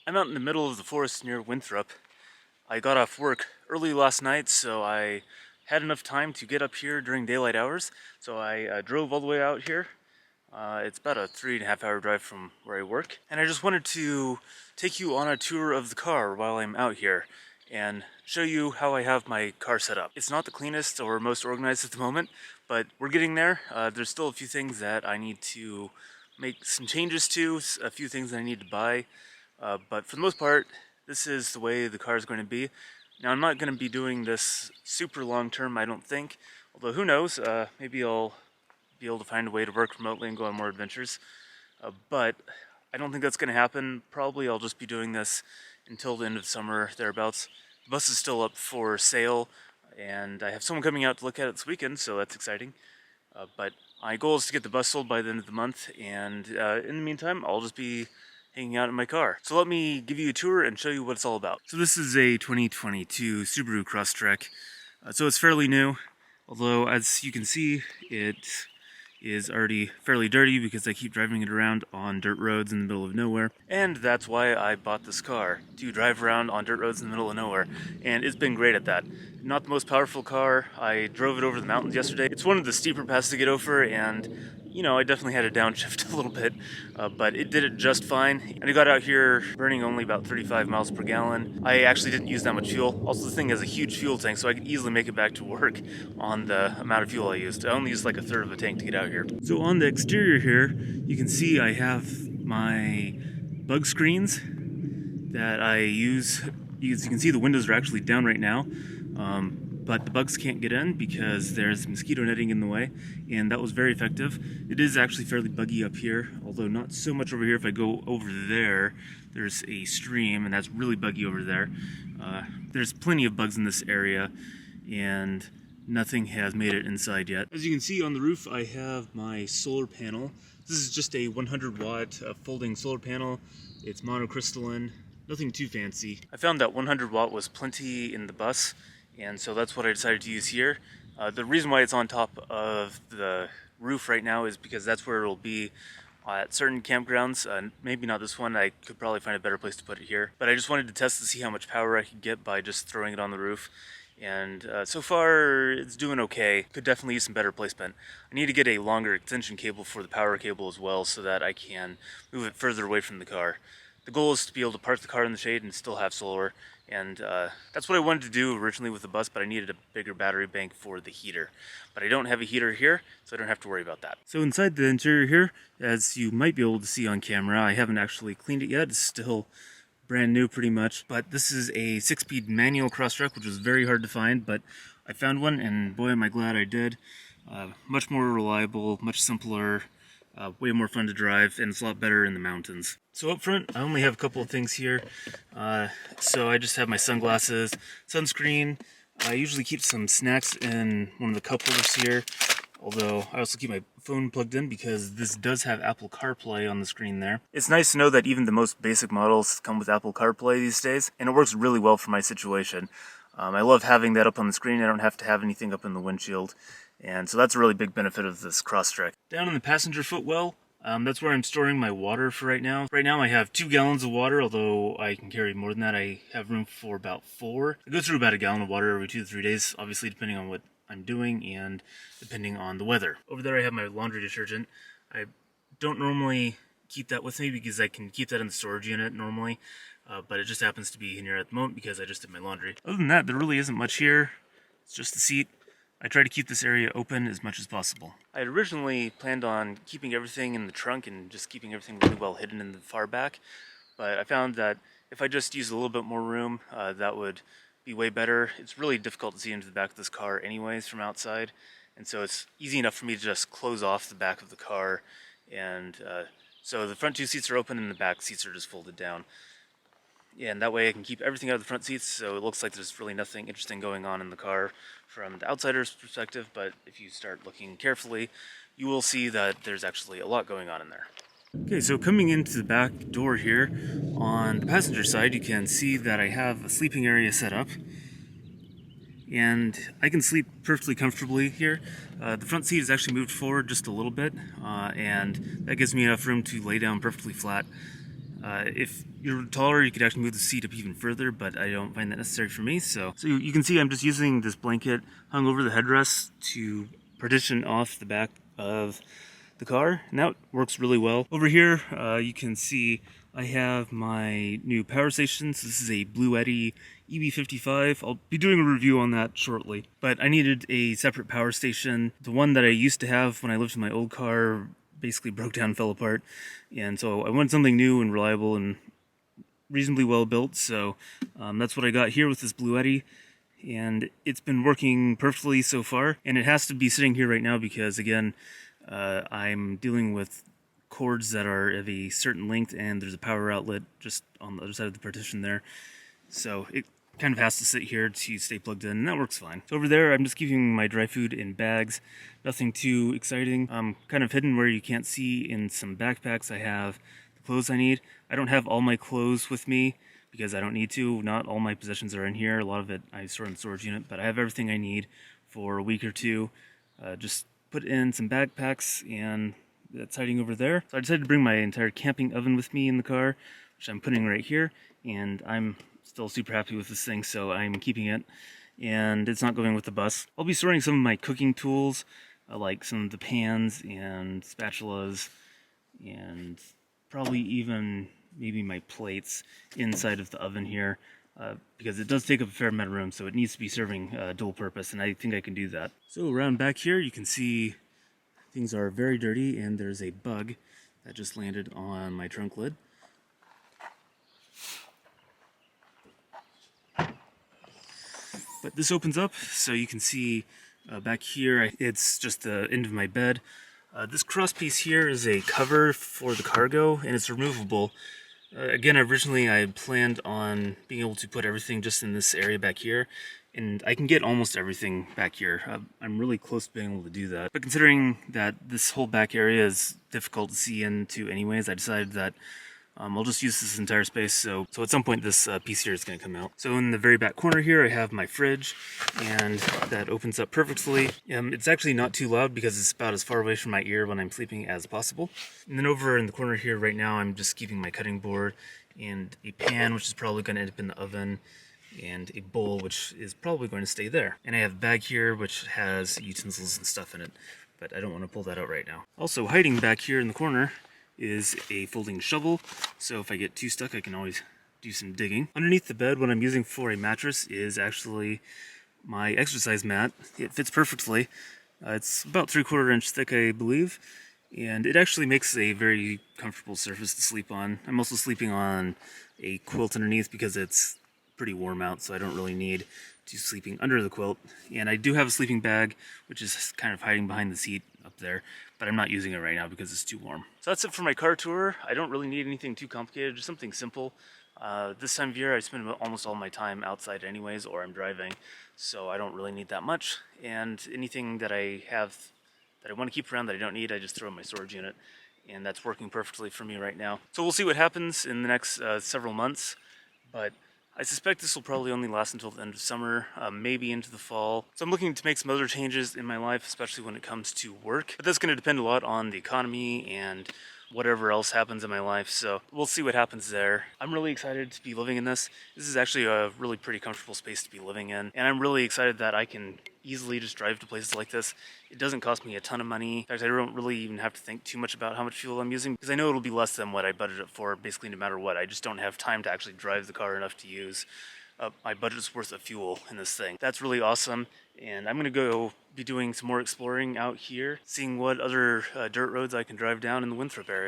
I'm out in the middle of the forest near Winthrop. I got off work early last night, so I had enough time to get up here during daylight hours. So I drove all the way out here. It's about a 3.5 hour drive from where I work. And I just wanted to take you on a tour of the car while I'm out here and show you how I have my car set up. It's not the cleanest or most organized at the moment, but we're getting there. There's still a few things that I need to make some changes to, a few things that I need to buy. But for the most part, this is the way the car is going to be. Now, I'm not going to be doing this super long term, I don't think. Although, who knows, maybe I'll be able to find a way to work remotely and go on more adventures. But I don't think that's going to happen. Probably I'll just be doing this until the end of summer, thereabouts. The bus is still up for sale, and I have someone coming out to look at it this weekend, so that's exciting. But my goal is to get the bus sold by the end of the month, and in the meantime, I'll just be hanging out in my car. So let me give you a tour and show you what it's all about. So this is a 2022 Subaru Crosstrek. So it's fairly new, although as you can see, it is already fairly dirty because I keep driving it around on dirt roads in the middle of nowhere. And that's why I bought this car, to drive around on dirt roads in the middle of nowhere. And it's been great at that. Not the most powerful car. I drove it over the mountains yesterday. It's one of the steeper passes to get over, and you know, I definitely had to downshift a little bit, but it did it just fine. And I got out here burning only about 35 miles per gallon. I actually didn't use that much fuel. Also, the thing has a huge fuel tank, so I could easily make it back to work on the amount of fuel I used. I only used like a third of a tank to get out here. So on the exterior here, you can see I have my bug screens that I use. As you can see, the windows are actually down right now. But the bugs can't get in because there's mosquito netting in the way, and that was very effective. It is actually fairly buggy up here, although not so much over here. If I go over there, there's a stream, and that's really buggy over there. There's plenty of bugs in this area, and nothing has made it inside yet. As you can see on the roof, I have my solar panel. This is just a 100 watt folding solar panel. It's monocrystalline, nothing too fancy. I found that 100 watt was plenty in the bus, and so that's what I decided to use here. The reason why it's on top of the roof right now is because that's where it'll be at certain campgrounds. Maybe not this one. I could probably find a better place to put it here. But I just wanted to test to see how much power I could get by just throwing it on the roof. And so far, it's doing okay. Could definitely use some better placement. I need to get a longer extension cable for the power cable as well, so that I can move it further away from the car. The goal is to be able to park the car in the shade and still have solar, and that's what I wanted to do originally with the bus, but I needed a bigger battery bank for the heater. But I don't have a heater here, so I don't have to worry about that. So inside the interior here, as you might be able to see on camera, I haven't actually cleaned it yet. It's still brand new pretty much, but this is a 6-speed manual Crosstrek, which was very hard to find, but I found one, and boy am I glad I did. Much more reliable, much simpler, way more fun to drive, and it's a lot better in the mountains. So up front, I only have a couple of things here. So I just have my sunglasses, sunscreen. I usually keep some snacks in one of the cup holders here, although I also keep my phone plugged in because this does have Apple CarPlay on the screen there. It's nice to know that even the most basic models come with Apple CarPlay these days, and it works really well for my situation. I love having that up on the screen. I don't have to have anything up in the windshield. And so that's a really big benefit of this Crosstrek. Down in the passenger footwell, that's where I'm storing my water for right now. Right now I have 2 gallons of water, although I can carry more than that. I have room for about 4. I go through about a gallon of water every 2 to 3 days, obviously depending on what I'm doing and depending on the weather. Over there I have my laundry detergent. I don't normally keep that with me because I can keep that in the storage unit normally, but it just happens to be in here at the moment because I just did my laundry. Other than that, there really isn't much here. It's just the seat. I try to keep this area open as much as possible. I had originally planned on keeping everything in the trunk and just keeping everything really well hidden in the far back, but I found that if I just use a little bit more room, that would be way better. It's really difficult to see into the back of this car anyways from outside, and so it's easy enough for me to just close off the back of the car, and so the front 2 seats are open and the back seats are just folded down. Yeah, and that way I can keep everything out of the front seats, so it looks like there's really nothing interesting going on in the car from the outsider's perspective, but if you start looking carefully, you will see that there's actually a lot going on in there. Okay, so coming into the back door here, on the passenger side, you can see that I have a sleeping area set up, and I can sleep perfectly comfortably here. The front seat is actually moved forward just a little bit, and that gives me enough room to lay down perfectly flat. If you're taller, you could actually move the seat up even further, but I don't find that necessary for me. So you can see I'm just using this blanket hung over the headrest to partition off the back of the car, and that works really well. Over here, you can see I have my new power station. So this is a Bluetti EB55. I'll be doing a review on that shortly. But I needed a separate power station. The one that I used to have when I lived in my old car basically broke down and fell apart. And so I wanted something new and reliable and reasonably well built. So that's what I got here with this Bluetti. And it's been working perfectly so far. And it has to be sitting here right now because, again, I'm dealing with cords that are of a certain length, and there's a power outlet just on the other side of the partition there. So it kind of has to sit here to stay plugged in, and that works fine. So over there, I'm just keeping my dry food in bags. Nothing too exciting. Kind of hidden where you can't see in some backpacks. I have the clothes I need. I don't have all my clothes with me because I don't need to. Not all my possessions are in here. A lot of it I store in the storage unit, but I have everything I need for a week or two. Just put in some backpacks, and that's hiding over there. So I decided to bring my entire camping oven with me in the car, which I'm putting right here, and I'm still super happy with this thing, so I'm keeping it, and it's not going with the bus. I'll be storing some of my cooking tools, like some of the pans and spatulas, and probably even maybe my plates inside of the oven here, because it does take up a fair amount of room, so it needs to be serving dual purpose, and I think I can do that. So around back here, you can see things are very dirty, and there's a bug that just landed on my trunk lid. But this opens up, so you can see back here, it's just the end of my bed. This cross piece here is a cover for the cargo, and it's removable. Again, originally I had planned on being able to put everything just in this area back here, and I can get almost everything back here. I'm really close to being able to do that. But considering that this whole back area is difficult to see into anyways, I decided that I'll just use this entire space, so at some point this piece here is going to come out. So in the very back corner here, I have my fridge, and that opens up perfectly. It's actually not too loud because it's about as far away from my ear when I'm sleeping as possible. And then over in the corner here right now, I'm just keeping my cutting board and a pan, which is probably going to end up in the oven, and a bowl, which is probably going to stay there. And I have a bag here, which has utensils and stuff in it, but I don't want to pull that out right now. Also hiding back here in the corner is a folding shovel, so if I get too stuck, I can always do some digging. Underneath the bed, what I'm using for a mattress is actually my exercise mat. It fits perfectly. It's about 3/4 inch thick, I believe, and it actually makes a very comfortable surface to sleep on. I'm also sleeping on a quilt underneath because it's pretty warm out, so I don't really need to sleeping under the quilt. And I do have a sleeping bag, which is kind of hiding behind the seat up there, but I'm not using it right now because it's too warm. So that's it for my car tour. I don't really need anything too complicated, just something simple. This time of year, I spend almost all my time outside anyways, or I'm driving, so I don't really need that much. And anything that I have that I want to keep around that I don't need, I just throw in my storage unit, and that's working perfectly for me right now. So we'll see what happens in the next several months, but I suspect this will probably only last until the end of summer, maybe into the fall. So I'm looking to make some other changes in my life, especially when it comes to work. But that's going to depend a lot on the economy and whatever else happens in my life, so we'll see what happens there. I'm really excited to be living in this. This is actually a really pretty comfortable space to be living in, and I'm really excited that I can easily just drive to places like this. It doesn't cost me a ton of money. In fact, I don't really even have to think too much about how much fuel I'm using, because I know it'll be less than what I budgeted for, basically no matter what. I just don't have time to actually drive the car enough to use my budget's worth of fuel in this thing. That's really awesome, and I'm gonna go be doing some more exploring out here, seeing what other dirt roads I can drive down in the Winthrop area.